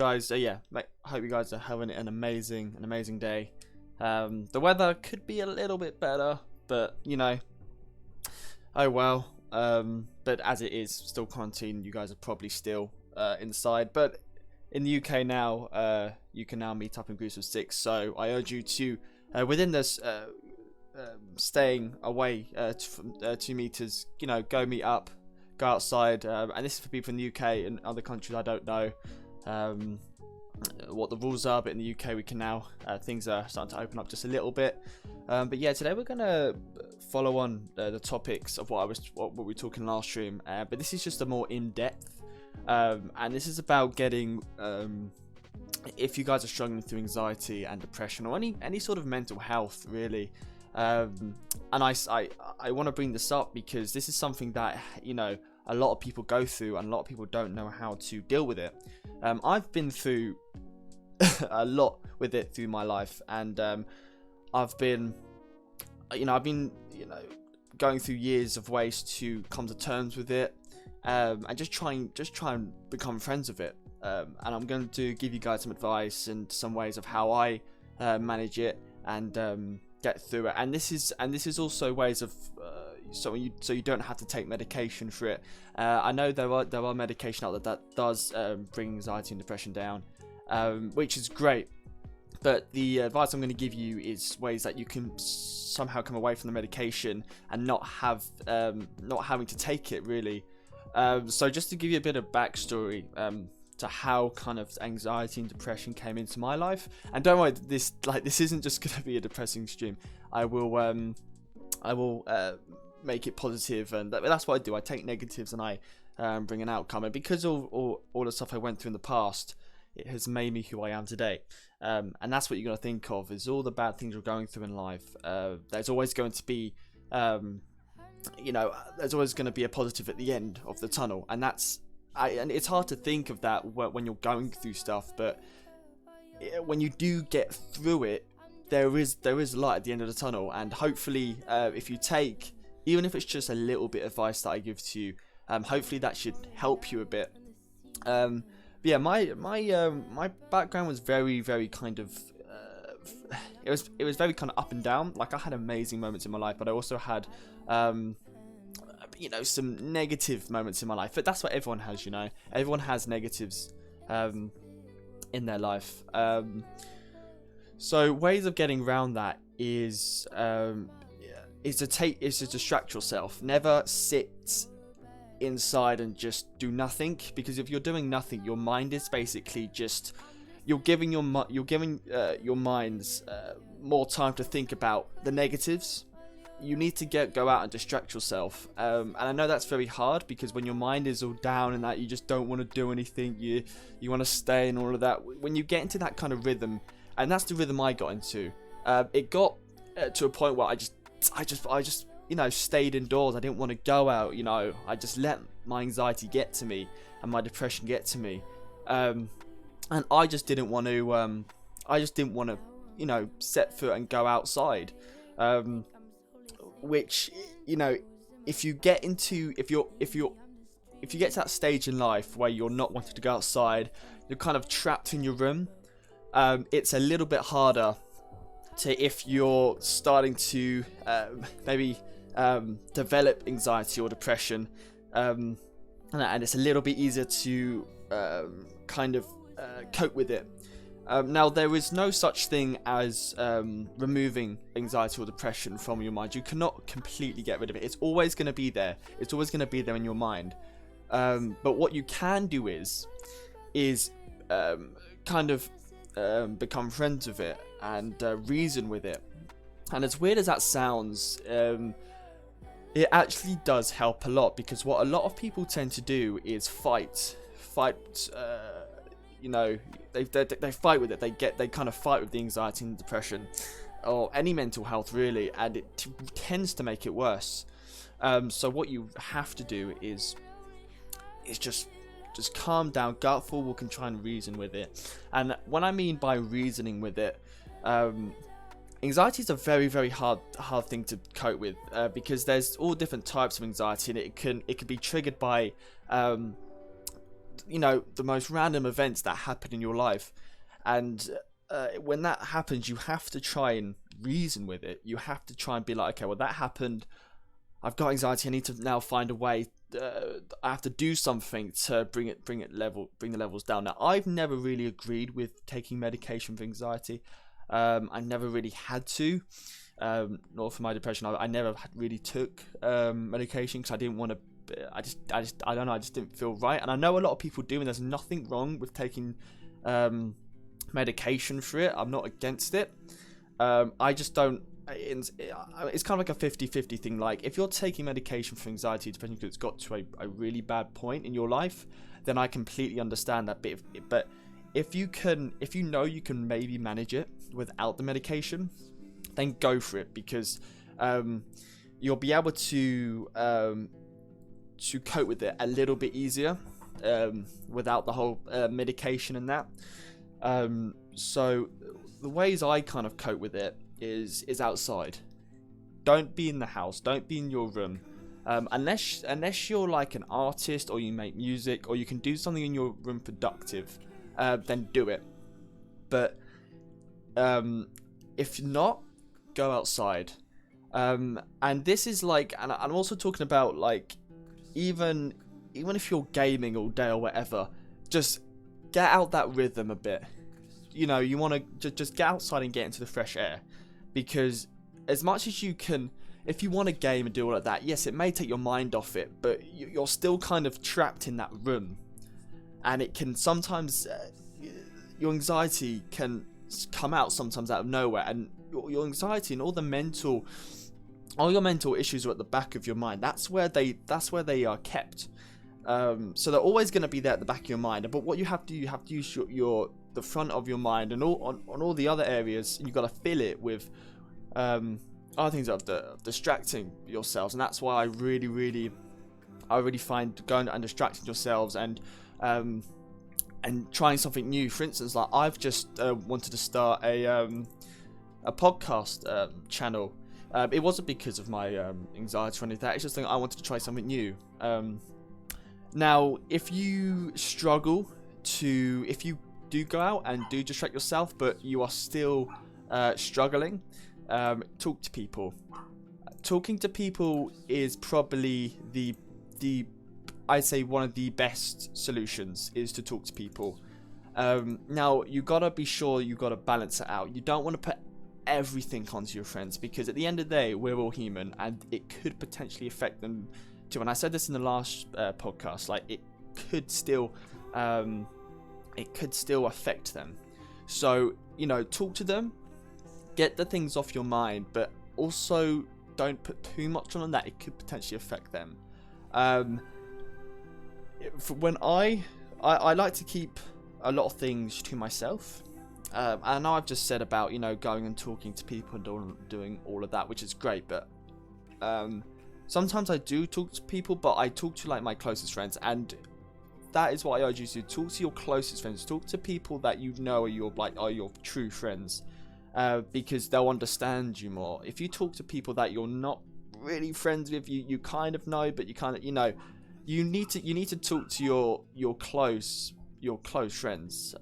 Guys, yeah, mate, I hope you guys are having an amazing day. The weather could be a little bit better, but oh well. But as it is still quarantine, you guys are probably still inside. But in the UK now, you can now meet up in groups of 6. So I urge you to, within this staying away from 2 meters, go meet up, go outside. And this is for people in the UK and other countries. I don't know what the rules are, but in the UK we can now, things are starting to open up just a little bit. But yeah, today we're gonna follow on the topics of what we were talking last stream, but this is just a more in-depth, and this is about getting, if you guys are struggling through anxiety and depression or any sort of mental health really, and I want to bring this up because this is something that a lot of people go through and a lot of people don't know how to deal with it. I've been through a lot with it through my life, and I've been going through years of ways to come to terms with it, and just try and become friends with it. And I'm going to give you guys some advice and some ways of how I manage it and get through it. And this is also ways of so you don't have to take medication for it. I know there are medication out there that does bring anxiety and depression down, which is great. But the advice I'm going to give you is ways that you can somehow come away from the medication and not having to take it really. So just to give you a bit of backstory to how kind of anxiety and depression came into my life. And don't worry, this isn't just going to be a depressing stream. I will make it positive, and that's what I do. I take negatives and I bring an outcome. And because of all the stuff I went through in the past, it has made me who I am today. And that's what you're going to think of, is all the bad things you're going through in life. There's always going to be, there's always going to be a positive at the end of the tunnel. And and it's hard to think of that when you're going through stuff. But when you do get through it, there is light at the end of the tunnel. And hopefully, if you take, even if it's just a little bit of advice that I give to you, hopefully that should help you a bit. But yeah, my background was very kind of it was very kind of up and down. Like, I had amazing moments in my life, but I also had some negative moments in my life. But that's what everyone has. Everyone has negatives in their life. So ways of getting around that is to distract yourself. Never sit inside and just do nothing, because if you're doing nothing, your mind is basically just, you're giving your minds more time to think about the negatives. You need to go out and distract yourself, and I know that's very hard, because when your mind is all down and that, you just don't want to do anything, you want to stay and all of that. When you get into that kind of rhythm, and that's the rhythm I got into, it got to a point where I just stayed indoors. I didn't want to go out. I just let my anxiety get to me and my depression get to me, and I just didn't want to set foot and go outside, which if you get to that stage in life where you're not wanting to go outside, you're kind of trapped in your room. It's a little bit harder if you're starting to maybe develop anxiety or depression, and it's a little bit easier to cope with it. Now, there is no such thing as removing anxiety or depression from your mind. You cannot completely get rid of it. It's always going to be there. It's always going to be there in your mind. But what you can do is become friends with it and reason with it. And as weird as that sounds, it actually does help a lot, because what a lot of people tend to do is fight. They fight with it. They kind of fight with the anxiety and depression, or any mental health really, and it tends to make it worse. So what you have to do is just calm down, go out for a walk and try and reason with it. And what I mean by reasoning with it, anxiety is a very hard thing to cope with, because there's all different types of anxiety, and it can be triggered by the most random events that happen in your life. And when that happens, you have to try and reason with it. You have to try and be like, okay, well, that happened. I've got anxiety. I need to now find a way. I have to do something to bring the levels down. Now, I've never really agreed with taking medication for anxiety. I never really had to. Nor for my depression, I never really took medication because I didn't want to. I don't know. I just didn't feel right. And I know a lot of people do, and there's nothing wrong with taking medication for it. I'm not against it. I just don't. It's kind of like a 50-50 thing. Like, if you're taking medication for anxiety, depression, because it's got to a really bad point in your life, then I completely understand that bit. But if you know you can maybe manage it without the medication, then go for it, because you'll be able to cope with it a little bit easier without the whole medication and that. So the ways I kind of cope with it is outside. Don't be in the house. Don't be in your room. Unless you're like an artist, or you make music, or you can do something in your room productive, then do it. But if not, go outside. And this is like, and I'm also talking about, like, even if you're gaming all day or whatever, just get out that rhythm a bit. You want to just get outside and get into the fresh air, because as much as you can, if you want to game and do all of that, yes, it may take your mind off it, but you're still kind of trapped in that room, and it can sometimes your anxiety can come out sometimes out of nowhere, and your anxiety and all your mental issues are at the back of your mind. That's where they are kept. So they're always going to be there at the back of your mind. But what you have to use the front of your mind and on all the other areas. And you've got to fill it with other things that are distracting yourselves. And that's why I really find going and distracting yourselves and trying something new. For instance, like, I've just wanted to start a podcast channel. It wasn't because of my anxiety or anything like that. It's just I wanted to try something new. Now, if you do go out and do distract yourself, but you are still struggling, talk to people. Talking to people is probably I'd say one of the best solutions, is to talk to people. Now, you gotta be sure you gotta balance it out. You don't want to put everything onto your friends, because at the end of the day, we're all human, and it could potentially affect them too. And I said this in the last podcast, like, it could still affect them. So, talk to them, get the things off your mind, but also don't put too much on that. It could potentially affect them. When I like to keep a lot of things to myself. I know I've just said about, going and talking to people and doing all of that, which is great, but sometimes I do talk to people, but I talk to, like, my closest friends, and that is what I urge you to do. Talk to your closest friends. Talk to people that are your true friends, because they'll understand you more. If you talk to people that you're not really friends with, you kind of know, but you kind of, you need to talk to your close friends.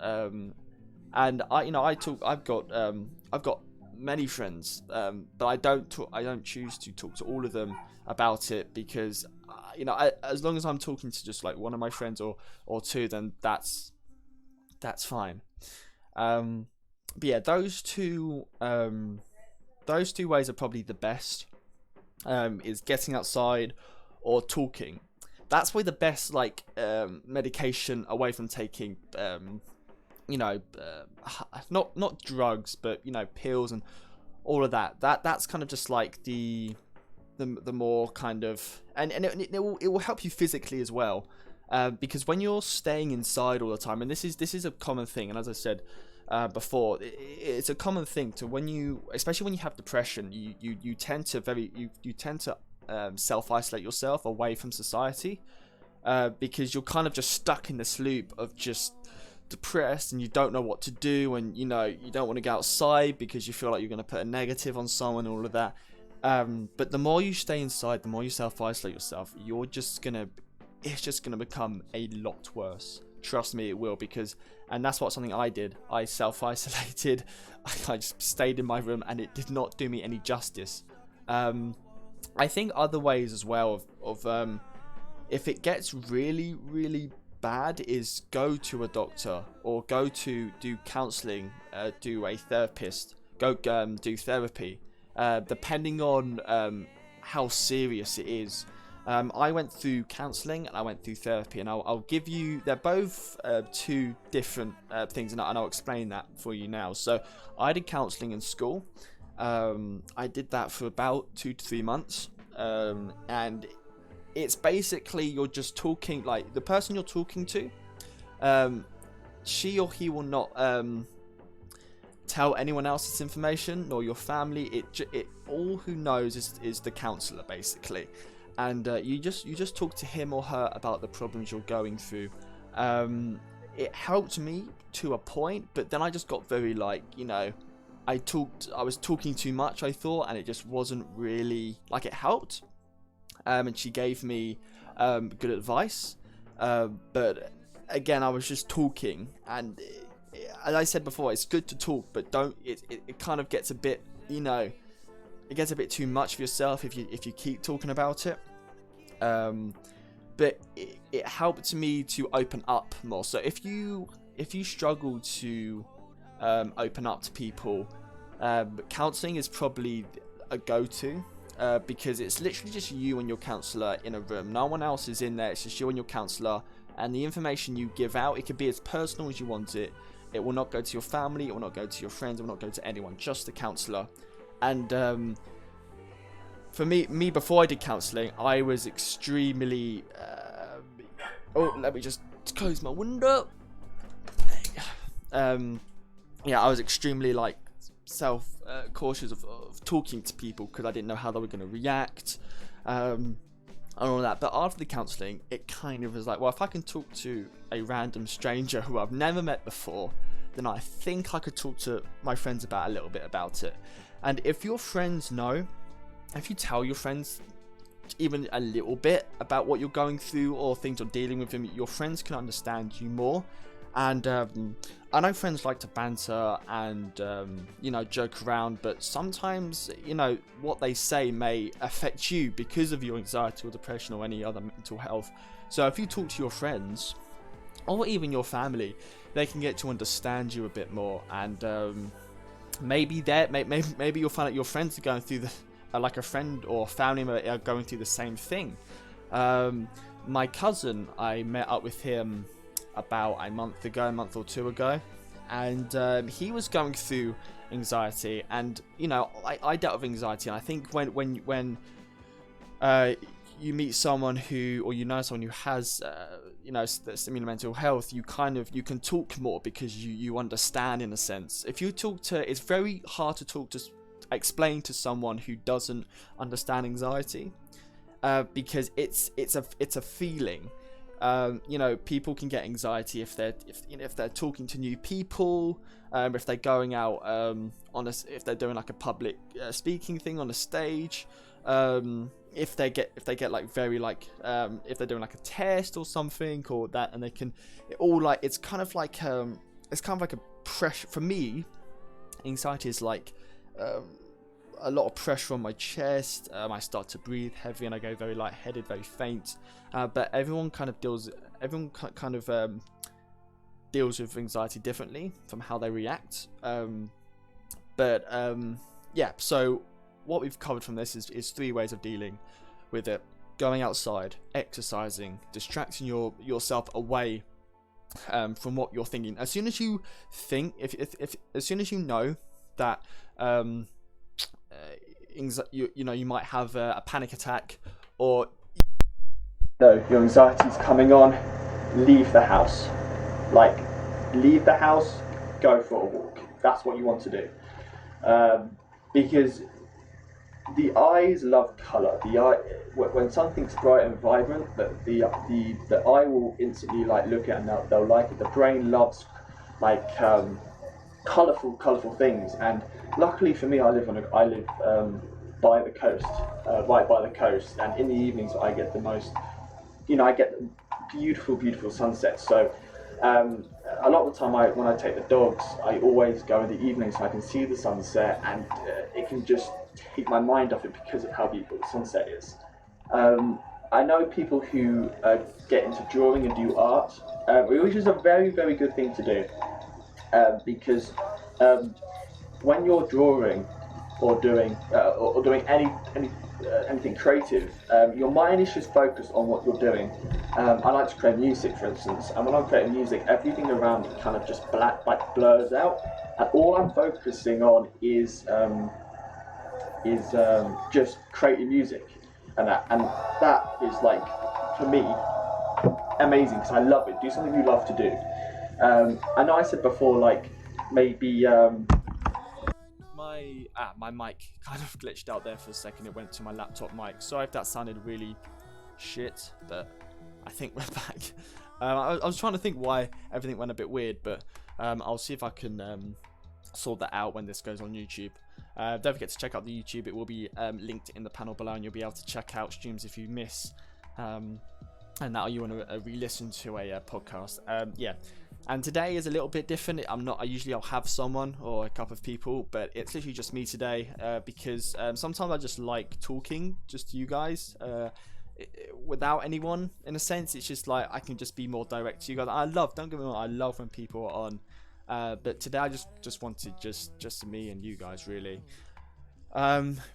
And I've got many friends, but I don't choose to talk to all of them about it, because as long as I'm talking to just, like, one of my friends or two, then that's fine. But yeah, those two ways are probably the best. Is getting outside or talking. That's probably the best, like, medication away from taking not drugs, but pills and all of that. That's kind of just like the more kind of, and it will help you physically as well, because when you're staying inside all the time, and this is a common thing, and as I said before, it's a common thing to especially when you have depression, you tend to self-isolate yourself away from society, because you're kind of just stuck in this loop of just depressed, and you don't know what to do, and you don't want to go outside because you feel like you're going to put a negative on someone and all of that. But the more you stay inside, the more you self-isolate yourself, it's just gonna become a lot worse. Trust me, it will, and that's something I did. I self-isolated. I just stayed in my room, and it did not do me any justice. I think other ways as well of if it gets really, really bad, is go to a doctor, or go to do counselling, do a therapist, go do therapy, depending on how serious it is. I went through counselling and I went through therapy, and I'll give you, they're both two different things, and I'll explain that for you now. So I did counselling in school. I did that for about 2 to 3 months, and it's basically, you're just talking, like, the person you're talking to, she or he will not tell anyone else this information, nor your family. It all who knows is the counsellor, basically. And you just talk to him or her about the problems you're going through. It helped me to a point, but then I just got very, like, you know, I was talking too much, I thought, and it just wasn't really, like, it helped. And she gave me good advice, but again, I was just talking, and as I said before, it's good to talk, but it kind of gets a bit, you know, it gets a bit too much for yourself if you keep talking about it. But it helped me to open up more. So if you struggle to open up to people, counselling is probably a go-to, because it's literally just you and your counsellor in a room. No one else is in there. It's just you and your counsellor, and the information you give out, it can be as personal as you want it. It will not go to your family, it will not go to your friends, it will not go to anyone, just the counsellor. And for me, before I did counselling, I was extremely oh, let me just close my window. Yeah, I was extremely, like, cautious of talking to people, because I didn't know how they were going to react, and all that. But after the counselling, it kind of was like, well, if I can talk to a random stranger who I've never met before, then I think I could talk to my friends about a little bit about it. And if your friends know, if you tell your friends even a little bit about what you're going through or things you're dealing with, your friends can understand you more. And I know friends like to banter and you know, joke around, but sometimes, you know, what they say may affect you because of your anxiety or depression or any other mental health. So if you talk to your friends or even your family, they can get to understand you a bit more, and maybe you'll find that your friends are going through like a friend or family member are going through the same thing. My cousin, I met up with him about a month or two ago, and he was going through anxiety, and you know, I dealt with anxiety, and I think when you meet someone who, or you know someone who has you know, similar mental health, you can talk more because you understand, in a sense. If you talk to, it's very hard to explain to someone who doesn't understand anxiety, because it's a feeling. You know, people can get anxiety if they're talking to new people, if they're going out if they're doing like a public speaking thing on a stage, if they get like very like if they're doing like a test or something or that, and it's kind of like a pressure. For me, anxiety is like a lot of pressure on my chest. I start to breathe heavy, and I go very lightheaded, very faint. But everyone kind of deals with anxiety differently from how they react. Yeah. So what we've covered from this is 3 ways of dealing with it: going outside, exercising, distracting yourself away from what you're thinking. As soon as you think, as soon as you know that you might have a panic attack, or your anxiety's coming on, leave the house. Like, leave the house, go for a walk. That's what you want to do, because the eyes love colour. The eye, when something's bright and vibrant, the eye will instantly like look at it, and they'll like it. The brain loves like colourful things. And luckily for me, I live by the coast, right by the coast, and in the evenings I get the most, I get beautiful sunsets. So Um, a lot of the time, when I take the dogs, I always go in the evening so I can see the sunset, and it can just take my mind off it because of how beautiful the sunset is. Um, I know people who get into drawing and do art, which is a very, very good thing to do, because um, when you're drawing or doing anything creative, your mind is just focused on what you're doing. I like to create music, for instance, and when I'm creating music, everything around me kind of just blurs out, and all I'm focusing on is just creating music, and that is like, for me, amazing because I love it. Do something you love to do. I know I said before, like, maybe my mic kind of glitched out there for a second. It went to my laptop mic. Sorry if that sounded really shit, but I think we're back. I was trying to think why everything went a bit weird, but I'll see if I can sort that out when this goes on YouTube. Don't forget to check out the YouTube. It will be linked in the panel below, and you'll be able to check out streams if you miss. And now you want to re-listen to a podcast. Yeah. And today is a little bit different. I'll have someone or a couple of people, but it's literally just me today, because sometimes I just like talking just to you guys without anyone. In a sense, it's just like I can just be more direct to you guys. Don't get me wrong, I love when people are on, but today I just wanted just me and you guys, really.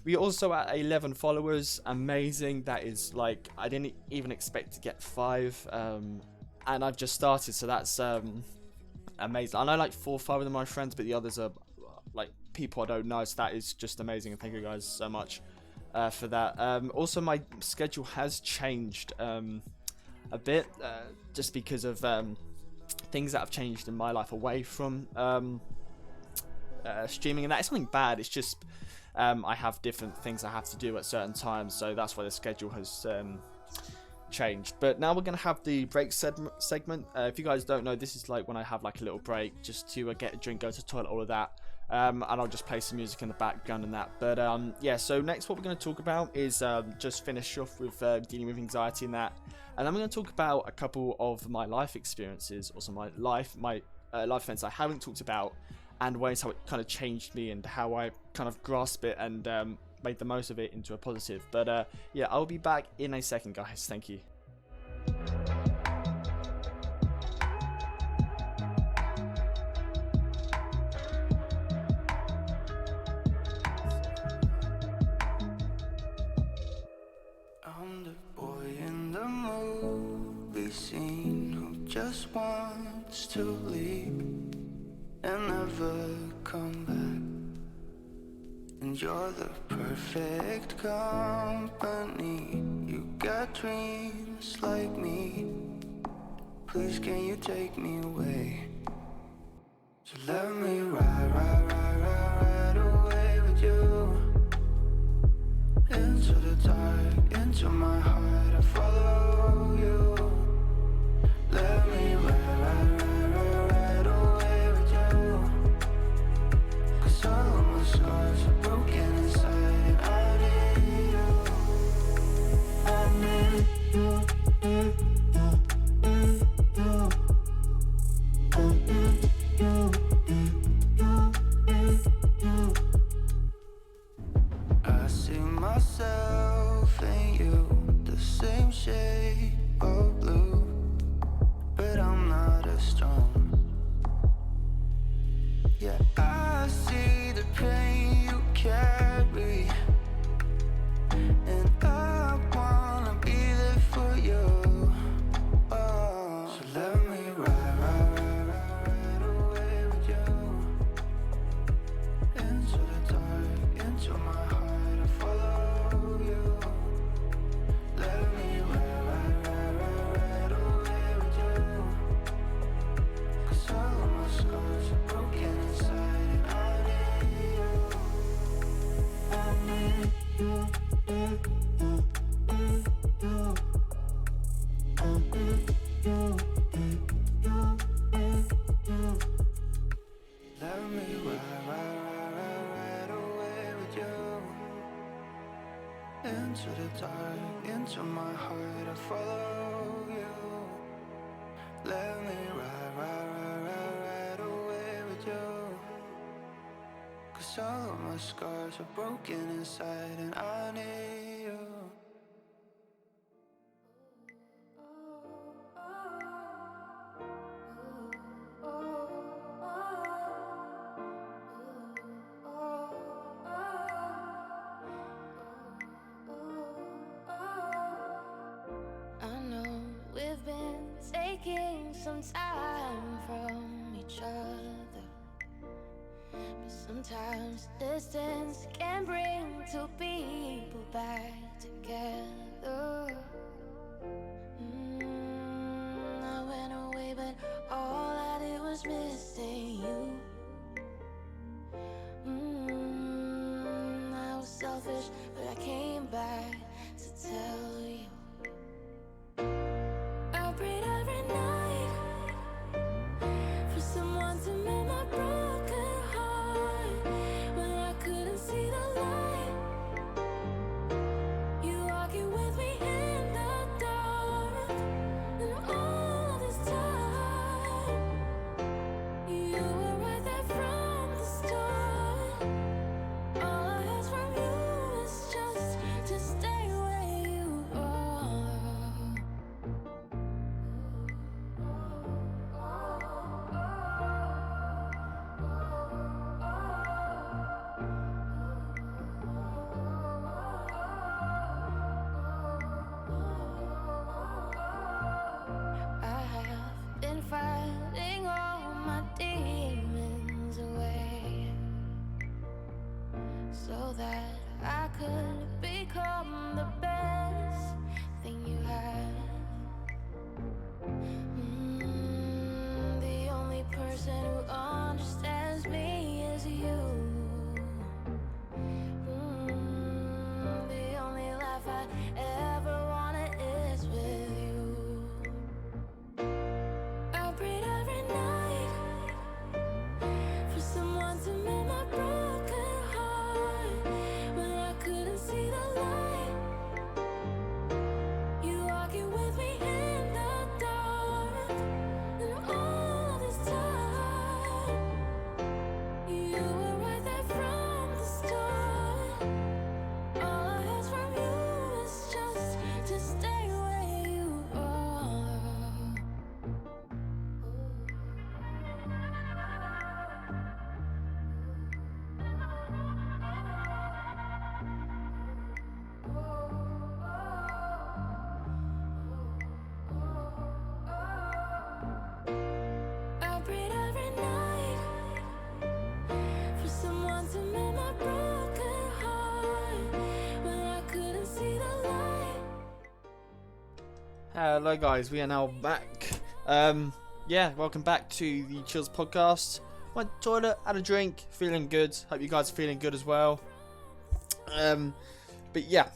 We also at 11 followers. Amazing. That is, like, I didn't even expect to get 5, and I've just started, so that's amazing. I know like 4 or 5 of them are my friends, but the others are like people I don't know, so that is just amazing, and thank you guys so much for that. Also, my schedule has changed a bit, just because of things that have changed in my life away from streaming, and that is something bad. It's just I have different things I have to do at certain times, so that's why the schedule has changed. But now we're going to have the break segment. If you guys don't know, this is like when I have like a little break just to get a drink, go to the toilet, all of that. And I'll just play some music in the background and that. But yeah, so next what we're going to talk about is just finish off with dealing with anxiety and that. And then we're going to talk about a couple of my life experiences, also my life events I haven't talked about, and ways how it kind of changed me and how I kind of grasp it and made the most of it into a positive. But yeah, I'll be back in a second, guys. Thank you. I'm the boy in the movie scene who just wants to leave and never come back. And you're the perfect company. You got dreams like me. Please can you take me away? So let me ride away with you. Into the dark, into my heart, I follow you. Let me ride away with you. 'Cause all of my scars are broken inside, and I need you. I need you. I see myself in you, the same shade of blue, but I'm not as strong. Yeah, I see the pain you carry, and I wanna be there for you. Oh, so let me ride away with you. Into the dark, into my heart, I follow you. Let me ride away with you. 'Cause all of my scars are broken inside, and I need you. I need you. Let me ride away with you. Into the dark, into my heart, I follow you. Let me ride guess all of my scars are broken inside, and I need you. I know we've been taking some time from each other, but sometimes distance can bring two people back together. I went away, but all I did was missing you. I was selfish, but I came back to tell you. I prayed every night for someone to mend my broken heart. When I couldn't see the light, you walking with me in the dark. And all this time, you were right there from the start. All I ask from you is just to stay where you are. I have been fighting all my demons away, so that I could become the best thing you have. The only person who understands me is you. The only life I ever wanted is with you. I prayed every night for someone to mend my broken heart. When I couldn't see the light, you walking with me in the dark. And all this time, you were right there from the start. All I ask from you is just to stay where you are. I prayed every night for someone to mend my broken heart. When I couldn't see the light. Hello guys, we are now back. Welcome back to the Chills podcast. Went to the toilet, had a drink, feeling good. Hope you guys are feeling good as well. But yeah,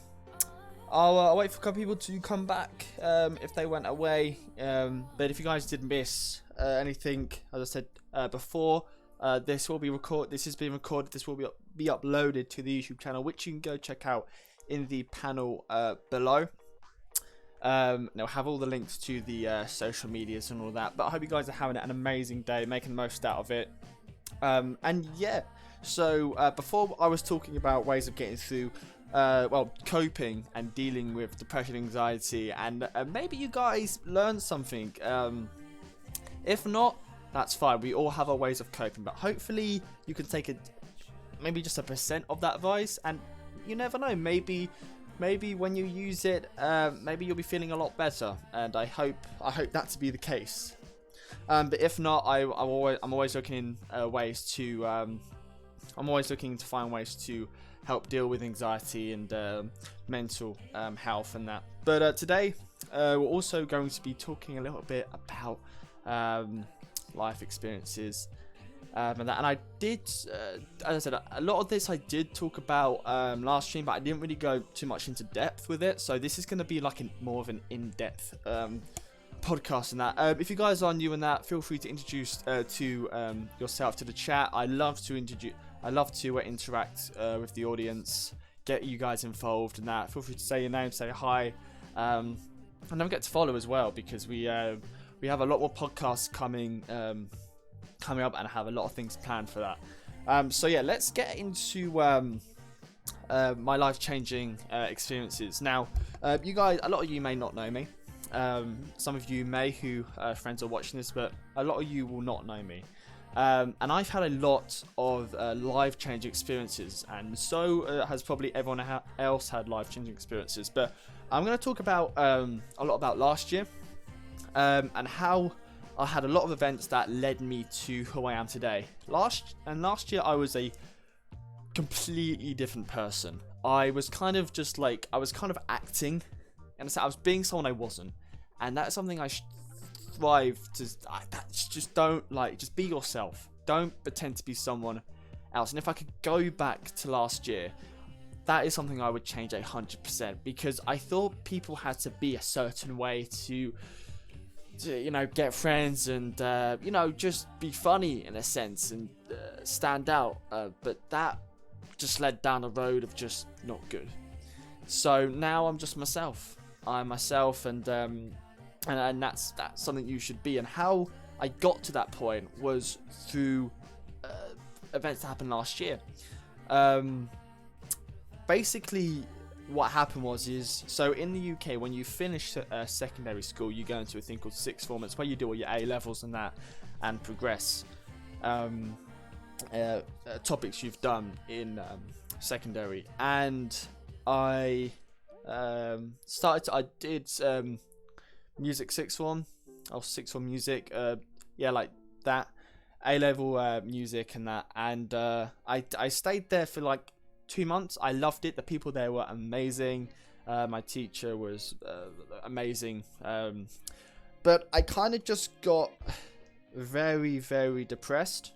I'll wait for a couple people to come back if they went away. But if you guys did miss anything, as I said before, this will be This has been recorded. This will be uploaded to the YouTube channel, which you can go check out in the panel below. They'll have all the links to the social medias and all that. But I hope you guys are having an amazing day, making the most out of it. And yeah, so before I was talking about ways of getting through, coping and dealing with depression, anxiety, and maybe you guys learned something. If not, that's fine. We all have our ways of coping, but hopefully you can take maybe just 1% of that advice, and you never know. Maybe when you use it, maybe you'll be feeling a lot better, and I hope that to be the case. But if not, I'm always looking ways to I'm always looking to find ways to help deal with anxiety and mental health and that. But today we're also going to be talking a little bit about life experiences and that. And I did, as I said, a lot of this I did talk about last stream, but I didn't really go too much into depth with it. So this is going to be like more of an in-depth podcast and that. If you guys are new in that, feel free to introduce yourself to the chat. I love to interact with the audience, get you guys involved in that. Feel free to say your name, say hi, and don't forget to follow as well, because we have a lot more podcasts coming up, and I have a lot of things planned for that. So yeah, let's get into my life-changing experiences. Now, you guys, a lot of you may not know me. Some of you may, who friends are watching this, but a lot of you will not know me. And I've had a lot of life-changing experiences, and so has probably everyone else had life-changing experiences. But I'm going to talk about a lot about last year, and how I had a lot of events that led me to who I am today. Last year I was a completely different person. I was kind of just like, I was kind of acting, and I was being someone I wasn't, and that's something I thrive to. Just don't, like, just be yourself. Don't pretend to be someone else. And if I could go back to last year, that is something I would change 100%, because I thought people had to be a certain way to you know, get friends and you know, just be funny in a sense and stand out, but that just led down a road of just not good. So now I'm just myself. I'm myself, and that's something you should be. And how I got to that point was through events that happened last year. Basically, what happened is, so in the UK, when you finish secondary school, you go into a thing called sixth form. It's where you do all your A levels and that, and progress topics you've done in secondary. And I did music sixth form, or sixth form music, yeah, like that, A level music and that. And I stayed there for like 2 months. I loved it. The people there were amazing. My teacher was amazing. But I kind of just got very, very depressed.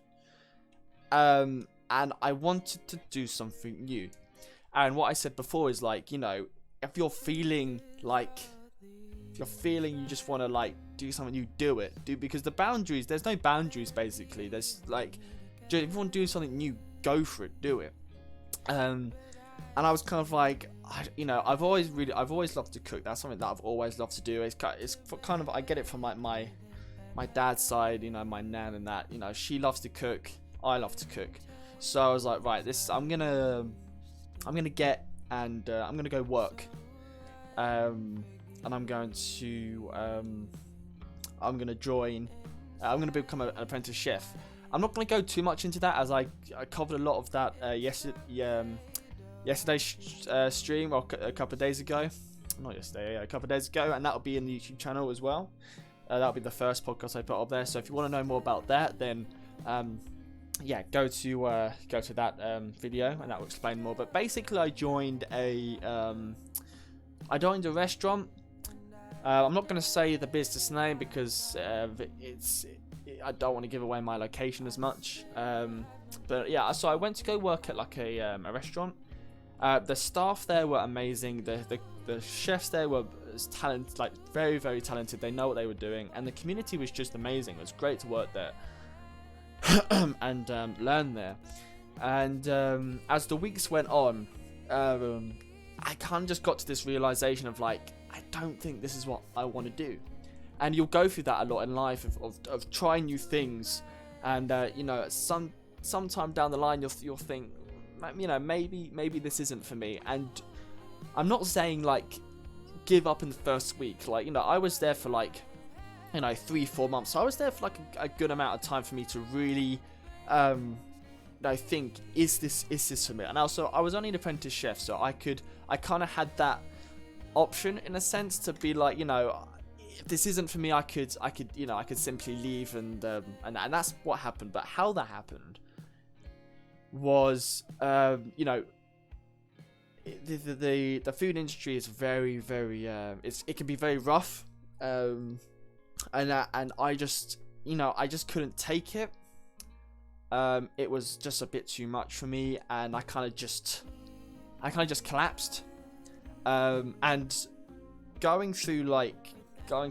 And I wanted to do something new. And what I said before is, like, you know, if you're feeling you just want to, like, do something new, do it. Because there's no boundaries, basically. There's, like, if you want to do something new, go for it, do it. And I was kind of like, you know, I've always loved to cook. That's something that I've always loved to do. It's kind of, I get it from my dad's side, you know, my nan and that, you know, she loves to cook, I love to cook. So I was like, right, I'm gonna get, and I'm gonna go work, and I'm going to join, I'm gonna become an apprentice chef. I'm not going to go too much into that, as I covered a lot of that yesterday's stream, or a couple of days ago. Not yesterday, yeah, a couple of days ago, and that'll be in the YouTube channel as well. That'll be the first podcast I put up there. So if you want to know more about that, then yeah, go to that video, and that will explain more. But basically, I joined a restaurant. I'm not going to say the business name because I don't want to give away my location as much. But yeah, so I went to go work at like a restaurant. The staff there were amazing. The chefs there were talented, like very, very talented. They know what they were doing, and the community was just amazing. It was great to work there and learn there. And as the weeks went on, I kind of just got to this realization of, like, I don't think this is what I want to do. And you'll go through that a lot in life of trying new things, and you know, sometime down the line you'll think, you know, maybe this isn't for me. And I'm not saying, like, give up in the first week. Like, you know, I was there for like, you know, 3-4 months. So I was there for like a good amount of time for me to really think, is this for me? And also, I was only an apprentice chef, so I kind of had that option in a sense to be like, you know, if this isn't for me, I could simply leave, and that's what happened. But how that happened was, you know, the food industry is very, very it can be very rough, and I just couldn't take it. It was just a bit too much for me, and I kind of just collapsed. And going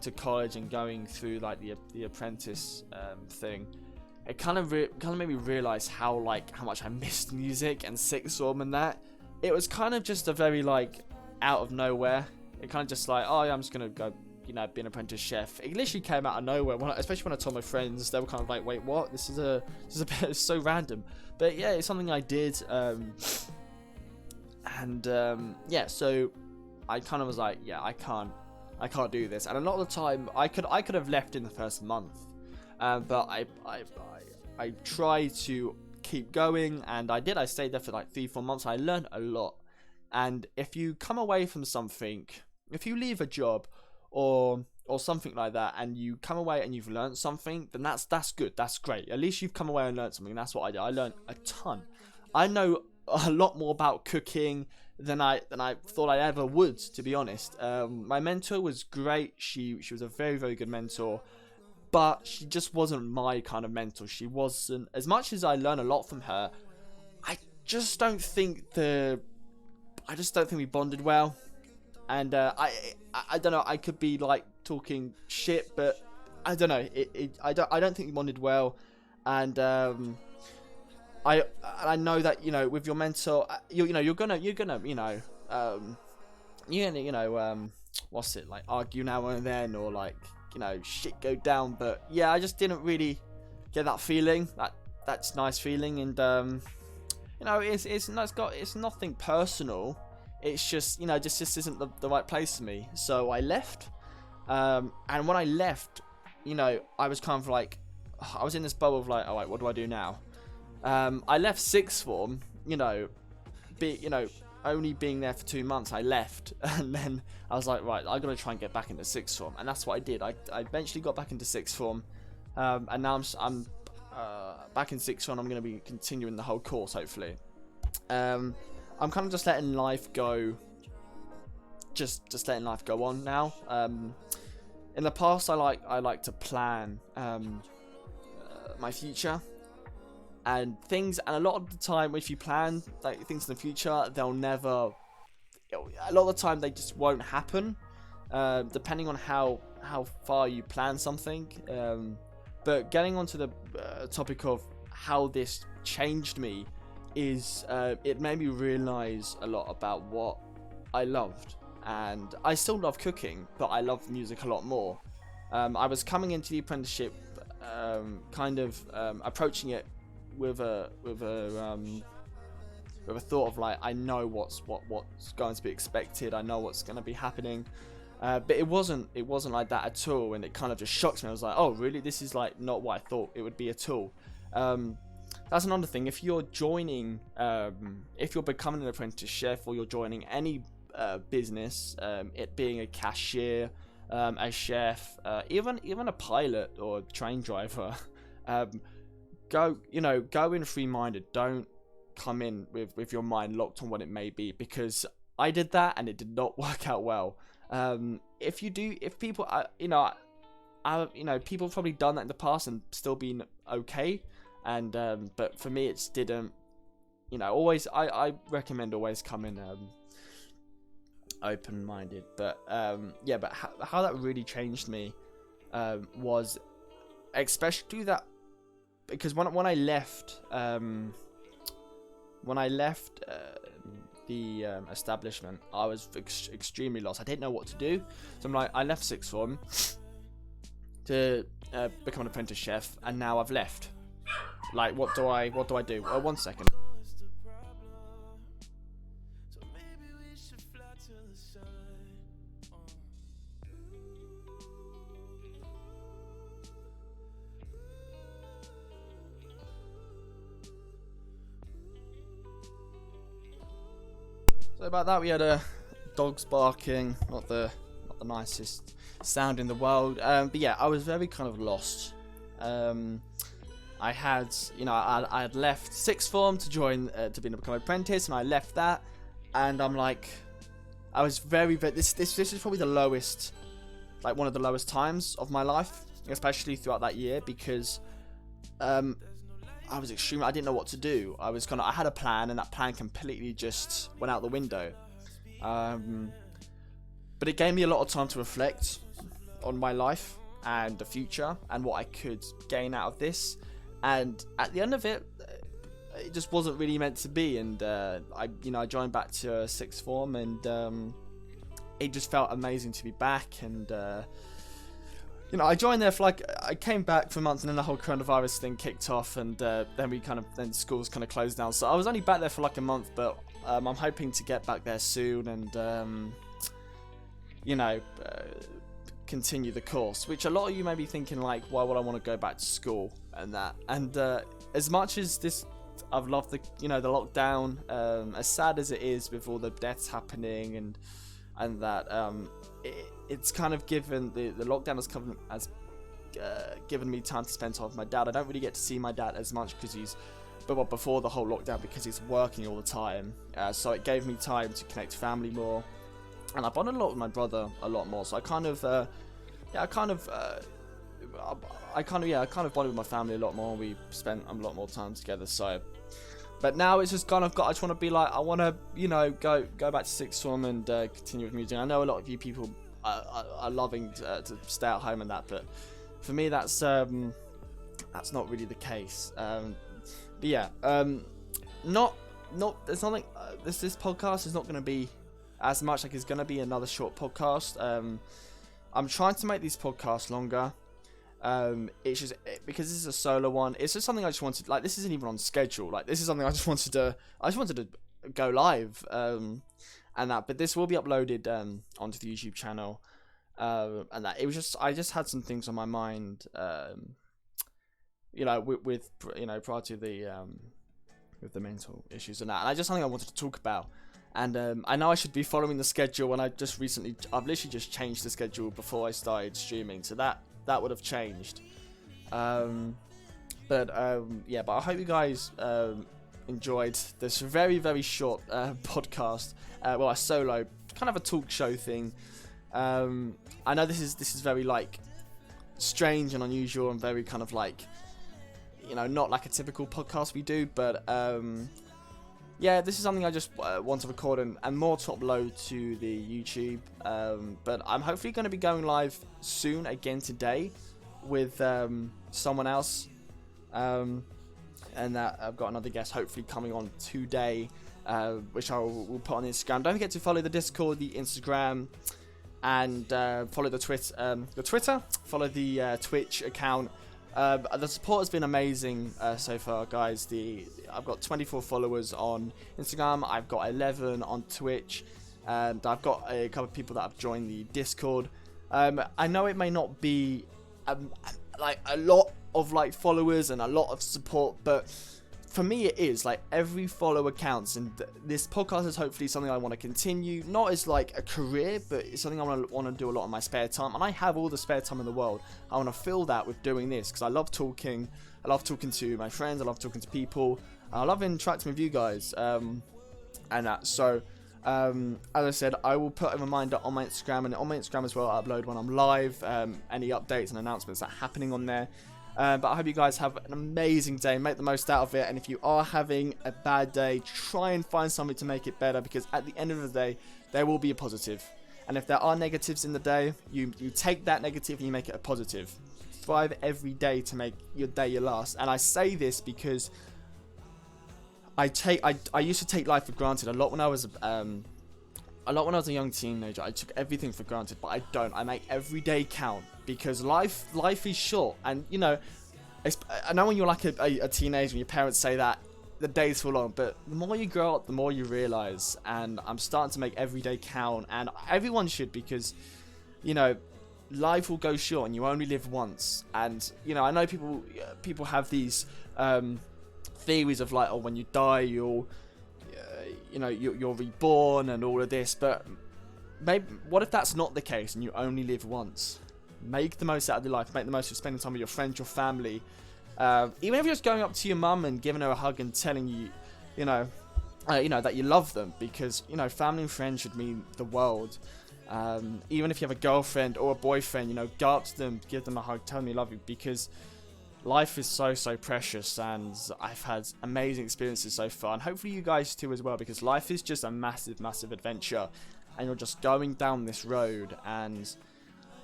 to college and going through like the apprentice thing, it kind of made me realize how much I missed music and sixth form and that. It was kind of just a very, like, out of nowhere. It kind of just like, oh yeah, I'm just gonna go, being an apprentice chef. It literally came out of nowhere. Especially when I told my friends, they were kind of like, "Wait, what? This is a bit so random." But yeah, it's something I did. Yeah, so I kind of was like, yeah, I can't do this. And a lot of the time, I could have left in the first month, but I tried to keep going, and I did. I stayed there for like 3-4 months. I learned a lot. And if you come away from something, if you leave a job or something like that, and you come away and you've learned something, then that's good. That's great. At least you've come away and learned something. That's what I did. I learned a ton. I know a lot more about cooking than I thought I ever would, to be honest. My mentor was great. She was a very, very good mentor, but she just wasn't my kind of mentor. She wasn't, as much as I learned a lot from her, I just don't think we bonded well. And I don't know, I could be like talking shit, but I don't know, I don't think we bonded well. And I know that, with your mentor, you're gonna what's it like, argue now and then, or like, shit go down. But yeah, I just didn't really get that feeling, that's nice feeling. And it's nothing personal. It's just, just isn't the right place for me. So I left. And when I left, I was kind of like, I was in this bubble of like, all right, what do I do now? I left sixth form, only being there for 2 months. I left, and then I was like, right, I'm gonna try and get back into sixth form, and that's what I did. I eventually got back into sixth form, and now I'm back in sixth form. I'm gonna be continuing the whole course, hopefully. I'm kind of just letting life go, just letting life go on now. In the past, I like to plan my future. And a lot of the time, if you plan like things in the future, they'll never. A lot of the time, they just won't happen, depending on how far you plan something. But getting onto the topic of how this changed me is, it made me realize a lot about what I loved, and I still love cooking, but I love music a lot more. I was coming into the apprenticeship, approaching it with a thought of like, I know what's going to be expected, I know what's going to be happening, but it wasn't like that at all, and it kind of just shocked me. I was like, oh really, this is like not what I thought it would be at all. That's another thing. If you're joining, if you're becoming an apprentice chef, or you're joining any business, it being a cashier, a chef, even a pilot or a train driver, go in free-minded. Don't come in with your mind locked on what it may be, because I did that and it did not work out well. If people, people have probably done that in the past and still been okay. And but for me, it didn't. Always, I recommend always come in open-minded. But yeah, but how that really changed me was, especially that, because when I left the establishment, I was extremely lost. I didn't know what to do. So I'm like, I left sixth form to become an apprentice chef, and now I've left. Like, what do I do? Oh, 1 second. So about that, we had dogs barking, not the nicest sound in the world. But yeah, I was very kind of lost. I had left sixth form to join to become an apprentice, and I left that, and I'm like, I was very this is probably the lowest, like one of the lowest times of my life, especially throughout that year, because I was extremely, I didn't know what to do. I had a plan, and that plan completely just went out the window. But it gave me a lot of time to reflect on my life and the future and what I could gain out of this. And at the end of it, it just wasn't really meant to be. And I joined back to sixth form, and it just felt amazing to be back. And you know, I joined there for like, I came back for months, and then the whole coronavirus thing kicked off, and then schools kind of closed down. So I was only back there for like a month, but I'm hoping to get back there soon, and you know, continue the course. Which a lot of you may be thinking like, why would I want to go back to school and that? And as much as this, I've loved the, you know, the lockdown, as sad as it is with all the deaths happening and that, it's kind of given, the lockdown has given me time to spend time with my dad. I don't really get to see my dad as much because he's, but before the whole lockdown, because he's working all the time. So it gave me time to connect to family more, and I bonded a lot with my brother a lot more. So I kind of bonded with my family a lot more. We spent a lot more time together. So, but now it's just kind of got, I just want to be like, I want to, you know, go back to sixth form and continue with music. I know a lot of you people are loving to stay at home and that, but for me that's not really the case. But yeah, there's nothing. This podcast is not going to be as much, like it's going to be another short podcast. I'm trying to make these podcasts longer. It's just because this is a solo one. It's just something I just wanted. Like, this isn't even on schedule. Like, this is something I just wanted to go live. And that, but this will be uploaded onto the YouTube channel. And that, it was just, I just had some things on my mind. You know, with you know, prior to the with the mental issues and that, and I just something I wanted to talk about. And I know I should be following the schedule, and I've literally just changed the schedule before I started streaming, so that would have changed. Yeah, but I hope you guys enjoyed this very, very short podcast. Well, a solo, kind of a talk show thing. I know this is very like strange and unusual and very kind of like, you know, not like a typical podcast we do, but yeah, this is something I just want to record and more to upload to the YouTube. But I'm hopefully going to be going live soon again today with someone else. And that I've got another guest hopefully coming on today, which I will put on Instagram. Don't forget to follow the Discord, the Instagram, and follow the Twitter, follow the Twitch account. The support has been amazing so far, guys. I've got 24 followers on Instagram. I've got 11 on Twitch, and I've got a couple of people that have joined the Discord. I know it may not be like a lot of like followers and a lot of support, but for me it is. Like, every follower counts, and this podcast is hopefully something I want to continue, not as like a career, but it's something I want to do a lot in my spare time, and I have all the spare time in the world. I want to fill that with doing this because I love talking. I love talking to my friends. I love talking to people. I love interacting with you guys, and that. So as I said, I will put a reminder on my Instagram, and on my Instagram as well I upload when I'm live, any updates and announcements that are happening on there. But I hope you guys have an amazing day. Make the most out of it. And if you are having a bad day, try and find something to make it better, because at the end of the day, there will be a positive. And if there are negatives in the day, you take that negative and you make it a positive. Thrive every day to make your day your last. And I say this because I used to take life for granted a lot when I was a young teenager. I took everything for granted, but I don't. I make every day count, because life is short. And you know, I know when you're like a teenager and your parents say that, the days feel long, but the more you grow up, the more you realize. And I'm starting to make every day count, and everyone should, because you know, life will go short and you only live once. And you know, I know people have these theories of like, oh, when you die you're reborn and all of this, but maybe what if that's not the case and you only live once? Make the most out of your life. Make the most of spending time with your friends, your family. Even if you're just going up to your mum and giving her a hug and telling you know that you love them, because you know, family and friends should mean the world. Even if you have a girlfriend or a boyfriend, you know, go up to them, give them a hug, tell them you love you, because life is so precious, and I've had amazing experiences so far, and hopefully you guys too as well, because life is just a massive adventure, and you're just going down this road, and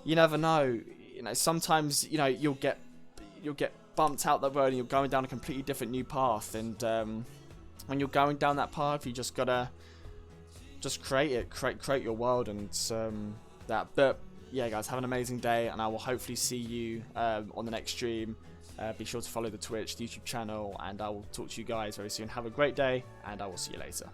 you never know. You know, sometimes, you know, you'll get bumped out that road and you're going down a completely different new path, and when you're going down that path, you just gotta just create it, create your world, and that. But yeah, guys, have an amazing day, and I will hopefully see you on the next stream. Be sure to follow the Twitch, the YouTube channel, and I will talk to you guys very soon. Have a great day, and I will see you later.